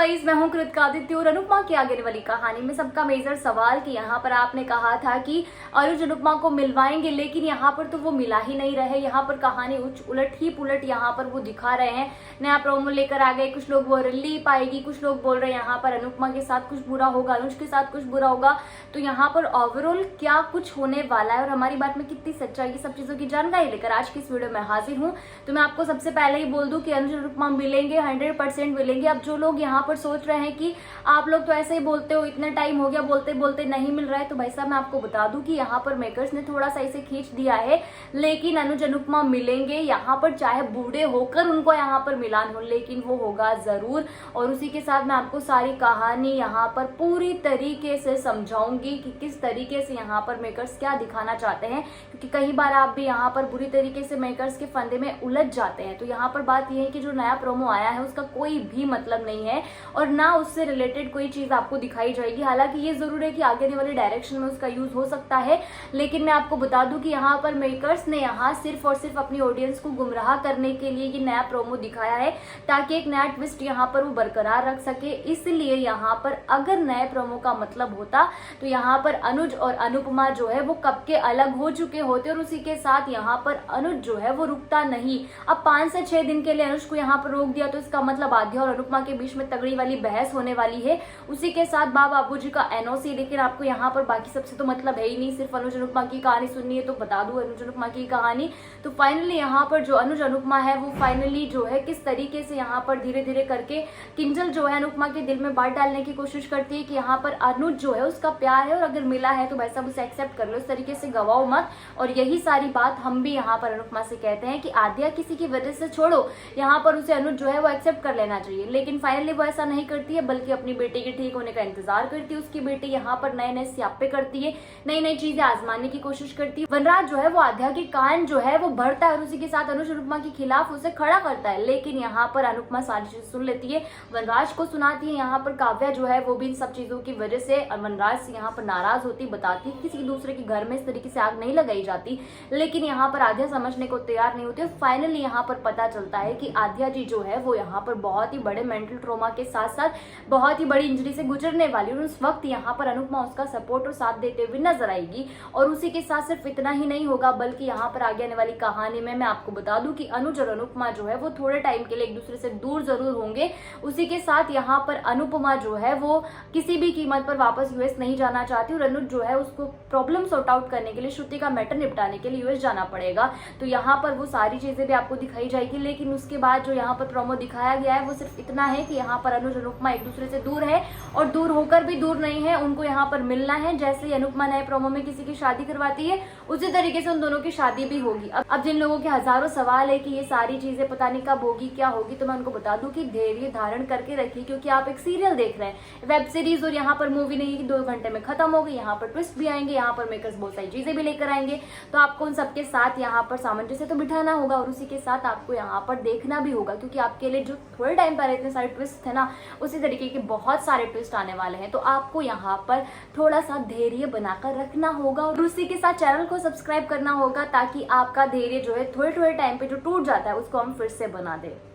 Guys, मैं हूं कृतिका आदित्य और अनुपमा की आगे वाली कहानी में सबका मेजर सवाल कि यहाँ पर आपने कहा था कि अनुज अनुपमा को मिलवाएंगे, लेकिन यहाँ पर तो वो मिला ही नहीं रहे। यहाँ पर कहानी उलट ही पुलट यहाँ पर वो दिखा रहे हैं। नया प्रोमो लेकर आ गए, कुछ लोग वो रिलीप आएगी, कुछ लोग बोल रहे हैं यहाँ पर अनुपमा के साथ कुछ बुरा होगा, अनुज के साथ कुछ बुरा होगा। तो यहाँ पर ओवरऑल क्या कुछ होने वाला है और हमारी बात में कितनी सच्चाई, सब चीजों की जानकारी लेकर आज की इस वीडियो में हाजिर हूँ। तो मैं आपको सबसे पहले ही बोल दूं कि अनुज अनुपमा मिलेंगे, 100% मिलेंगे। अब जो लोग यहाँ पर सोच रहे हैं कि आप लोग तो ऐसे ही बोलते हो, इतना टाइम हो गया बोलते बोलते नहीं मिल रहा है, तो भाई साहब मैं आपको बता दूं कि यहाँ पर मेकर्स ने थोड़ा सा इसे खींच दिया है, लेकिन अनुज अनुपमा मिलेंगे। यहाँ पर चाहे बूढ़े होकर उनको यहाँ पर मिलान हो, लेकिन वो होगा जरूर। और उसी के साथ मैं आपको सारी कहानी यहाँ पर पूरी तरीके से समझाऊंगी कि किस तरीके से यहाँ पर मेकर्स क्या दिखाना चाहते हैं, क्योंकि कई बार आप भी यहाँ पर बुरी तरीके से मेकर्स के फंदे में उलझ जाते हैं। तो यहाँ पर बात यह है कि जो नया प्रोमो आया है उसका कोई भी मतलब नहीं है और ना उससे रिलेटेड कोई चीज आपको दिखाई जाएगी। हालांकि ये जरूर है कि आगे आने वाले डायरेक्शन में उसका यूज हो सकता है, लेकिन मैं आपको बता दूं कि यहाँ पर मेकर्स ने यहाँ सिर्फ और सिर्फ अपनी ऑडियंस को गुमराह करने के लिए ये नया प्रोमो दिखाया है, ताकि एक नया ट्विस्ट यहाँ पर वो बरकरार रख सके। इसलिए यहाँ पर अगर नए प्रोमो का मतलब होता तो यहाँ पर अनुज और अनुपमा जो है वो कब के अलग हो चुके होते, और उसी के साथ यहाँ पर अनुज जो है वो रुकता नहीं। अब 5 से 6 दिन के लिए अनुज को यहाँ पर रोक दिया, तो इसका मतलब आध्या और अनुपमा के बीच में तगड़ी वाली बहस होने वाली है। उसी के साथ बाबू जी का एनओसी। लेकिन आपको यहाँ पर बाकी सबसे तो मतलब है ही नहीं, सिर्फ अनुज अनुपमा की कहानी सुननी है तो बता दूं अनुज अनुपमा की कहानी। तो फाइनली यहाँ पर जो अनुज अनुपमा है वो फाइनली जो है किस तरीके से यहाँ पर धीरे धीरे करके किंजल जो है अनुपमा के दिल में बात डालने की कोशिश करती है कि यहाँ पर अनुज जो है उसका प्यार है और अगर मिला है तो वैसा उसे एक्सेप्ट कर लो, इस तरीके से गवाओ मत। और यही सारी बात हम भी यहाँ पर अनुपमा से कहते हैं कि आध्या किसी की वजह से छोड़ो, यहाँ पर उसे अनुज जो है वो एक्सेप्ट कर लेना चाहिए। लेकिन फाइनली वो ऐसा नहीं करती है, बल्कि अपनी बेटी के ठीक होने का इंतजार करती है। उसकी बेटी यहाँ पर नए नए स्यापे करती है, नई नई चीजें आजमाने की कोशिश करती है। वनराज जो है वो आध्या के कान जो है वो भरता है और उसी के साथ अनुज अनुपमा के खिलाफ उसे खड़ा करता है। लेकिन यहाँ पर अनुपमा सारी चीज सुन लेती है, वनराज को सुनाती है। यहाँ पर काव्या जो है वो भी इन सब चीजों की वजह से वनराज से यहाँ पर नाराज होती, बताती किसी दूसरे के घर में इस तरीके से आग नहीं लगाई जाती। लेकिन यहाँ पर आध्या समझने को तैयार नहीं होती। फाइनली यहाँ पर पता चलता है कि आध्या जी जो है वो यहाँ पर बहुत ही बड़े मेंटल ट्रॉमा के साथ साथ बहुत ही बड़ी इंजरी से गुजरने वाली, और उस वक्त यहाँ पर अनुपमा उसका सपोर्ट और साथ देते हुए नजर आएगी। और उसी के साथ सिर्फ इतना ही नहीं होगा, बल्कि यहाँ पर आगे आने वाली कहानी में मैं आपको बता दूं कि अनुज और अनुपमा जो है वो थोड़े टाइम के लिए एक दूसरे से दूर जरूर होंगे। उसी के साथ यहाँ पर अनुपमा जो है वो किसी भी कीमत पर वापस यूएस नहीं जाना चाहती, और अनुज जो है उसको प्रॉब्लम सॉर्ट आउट करने के लिए, श्रुति का मैटर निपटाने के लिए यूएस जाना पड़ेगा। तो यहाँ पर वो सारी चीजें भी आपको दिखाई जाएगी। लेकिन उसके बाद जो यहाँ पर प्रोमो दिखाया गया है वो सिर्फ इतना है कि यहाँ पर अनुज अनुपमा एक दूसरे से दूर है, और दूर होकर भी दूर नहीं है, उनको यहाँ पर मिलना है। जैसे ही अनुपमा नए प्रोमो में किसी की शादी करवाती है, उसी तरीके से उन दोनों की शादी भी होगी। अब जिन लोगों के हजारों सवाल है कि ये सारी चीजें पता नहीं कब होगी, क्या होगी, तो मैं उनको बता दूं कि धैर्य धारण करके रखिए, क्योंकि आप एक सीरियल देख रहे हैं, वेब सीरीज, और यहाँ पर मूवी नहीं कि 2 घंटे में खत्म हो गई। यहाँ पर ट्विस्ट भी आएंगे, यहाँ पर मेकर्स बहुत सारी चीजें भी लेकर आएंगे। तो आपको उन सबके साथ यहाँ पर सामंजस्य तो बिठाना होगा, और उसी के साथ आपको यहाँ पर देखना भी होगा, क्योंकि आपके लिए जो थोड़े टाइम पर इतने सारे ट्विस्ट थे ना, उसी तरीके के बहुत सारे ट्विस्ट आने वाले हैं। तो आपको यहाँ पर थोड़ा सा धैर्य बनाकर रखना होगा, और उसी के साथ चैनल को सब्सक्राइब करना होगा, ताकि आपका धैर्य जो है थोड़े थोड़े टाइम पे जो टूट जाता है उसको हम फिर से बना दें।